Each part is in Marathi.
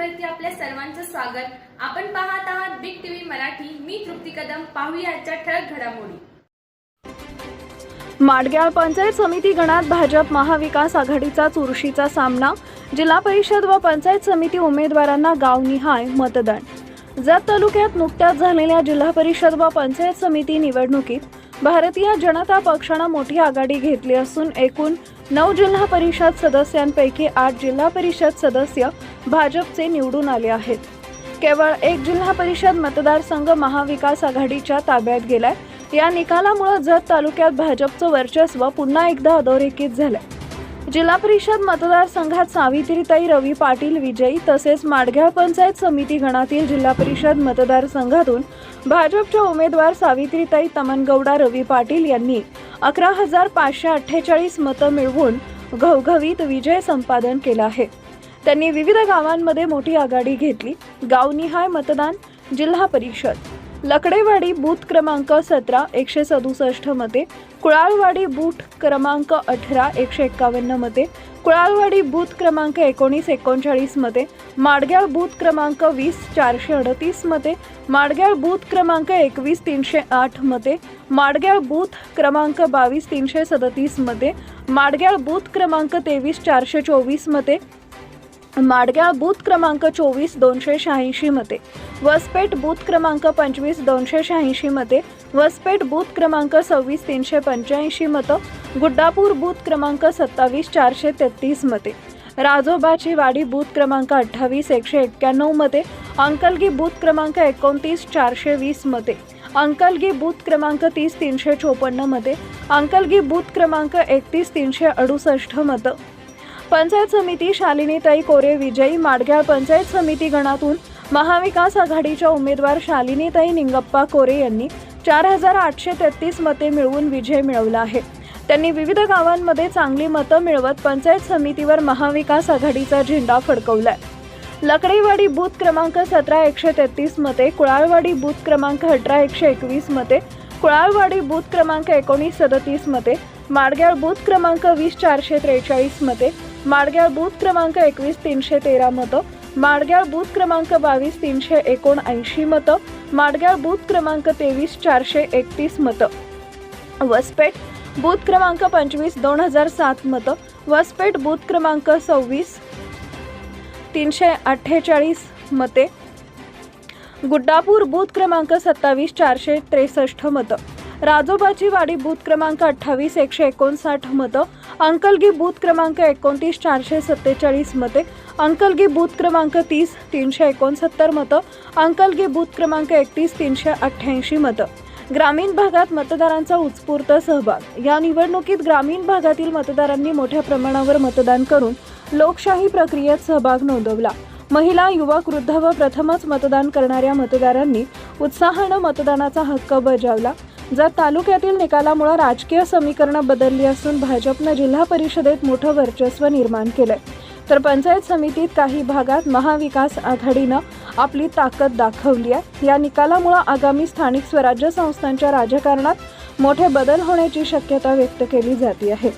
चॅनलवरती आपल्या सर्वांचं स्वागत। आपण पाहत आहात बिग टीव्ही मराठी। मी तृप्ती कदम। पाहूया आजच्या ठळक घडामोडी। माडग्याळ पंचायत समिती गणात भाजप महाविकास आघाडीचा चुरशीचा सामना। जिल्हा परिषद व पंचायत समिती उमेदवारांना गावनिहाय मतदान। जत तालुक्यात नुकत्याच झालेल्या जिल्हा परिषद व पंचायत समिती निवडणुकीत भारतीय जनता पक्षाने मोठी आघाडी घेतली असून एकूण 9 जिल्हा परिषद सदस्यांपैकी 8 जिल्हा परिषद सदस्य भाजपचे निवडून आले आहेत। केवळ एक जिल्हा परिषद मतदारसंघ महाविकास आघाडीच्या ताब्यात गेलाय। या निकालामुळे जत तालुक्यात भाजपचं वर्चस्व पुन्हा एकदा अधोरेखित झालंय। जिल्हा परिषद मतदारसंघात सावित्रीताई रवी पाटील विजयी, तसेच माडग्याळ पंचायत समिती गणातील जिल्हा परिषद मतदारसंघातून भाजपच्या उमेदवार सावित्रीताई तमनगौडा रवी पाटील यांनी 11,548 मतं मिळवून घवघवीत विजय संपादन केला आहे। त्यांनी विविध गावांमध्ये मोठी आघाडी घेतली। गावनिहाय मतदान। जिल्हा परिषद लकडेवाडी बूथ क्रमांक 17 167 मते, कुळाळवाडी बूथ क्रमांक 18 151 मते, कुळाळवाडी बूथ क्रमांक 19 39 मते, माडग्याळ बूथ क्रमांक 20 438 मते, माडग्याळ बूथ क्रमांक 21 308 मते, माडग्याळ बूथ क्रमांक 22 337 मते, माडग्याळ बूथ क्रमांक 23 424 मते, माडग्याळ बूथ क्रमांक 24 286 मते, वसपेठ बूथ क्रमांक 25 286 मते, वसपेठ बूथ क्रमांक 26 385 मतं, गुड्डापूर बूथ क्रमांक 27 433 मते, राजोबाची वाडी बूथ क्रमांक 28 191 मते, अंकलगी बूथ क्रमांक 29 420 मते, अंकलगी बूथ क्रमांक 30 354 मते, अंकलगी बूथ क्रमांक 31 368 मतं। पंचायत समिती शालिनीताई कोरे विजयी। माडग्याळ पंचायत समिती गणातून महाविकास आघाडीच्या उमेदवार शालिनीताई निंगप्पा कोरे यांनी 4,833 मते मिळवून विजय मिळवला आहे। त्यांनी विविध गावांमध्ये चांगली मतं मिळवत पंचायत समितीवर महाविकास आघाडीचा झेंडा फडकवलाय। लकडेवाडी बूथ क्रमांक 17 133 मते, कुळाळवाडी बूथ क्रमांक 18 121 मते, कुळाळवाडी बूथ क्रमांक 19 37 मते, माडग्याळ बूथ क्रमांक 20 443 मते, माडग्याळ बूथ क्रमांक 21 313 मतं, माडग्याळ बूथ क्रमांक 22 379 मतं, माडग्याळ बूथ क्रमांक 23 431 मतं, वसपेठ बूथ क्रमांक 25 2007 मतं, वसपेठ बूथ क्रमांक 26 348 मते, गुड्डापूर बूथ क्रमांक 27 463 मतं, राजोबाची वाडी बूथ क्रमांक 28 159 मतं, अंकलगी बूथ क्रमांक 29 447 मते, अंकलगी बूथ क्रमांक 30 369 मतं, अंकलगी बूथ क्रमांक 31 388 मतं। ग्रामीण भागात मतदारांचा उत्स्फूर्त सहभाग। या निवडणुकीत ग्रामीण भागातील मतदारांनी मोठ्या प्रमाणावर मतदान करून लोकशाही प्रक्रियेत सहभाग नोंदवला। महिला, युवक, वृद्ध व प्रथमच मतदान करणाऱ्या मतदारांनी उत्साहाने मतदानाचा हक्क बजावला। जत तालुक्यातील निकालामुळे राजकीय समीकरणं बदलली असून भाजपने जिल्हा परिषदेत मोठं वर्चस्व निर्माण केलंय, तर पंचायत समितीत काही भागात महाविकास आघाडीनं आपली ताकद दाखवली आहे। या निकालामुळे आगामी स्थानिक स्वराज्य संस्थांच्या राजकारणात मोठे बदल होण्याची शक्यता व्यक्त केली जाते आहे।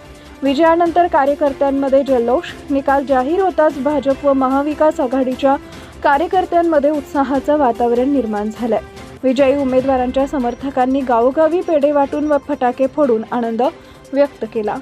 विजयानंतर कार्यकर्त्यांमध्ये जल्लोष। निकाल जाहीर होताच भाजप व महाविकास आघाडीच्या कार्यकर्त्यांमध्ये उत्साहाचं वातावरण निर्माण झालंय। विजयी उमेदवारांच्या समर्थकांनी गावोगावी पेढे वाटून व फटाके फोडून आनंद व्यक्त केला।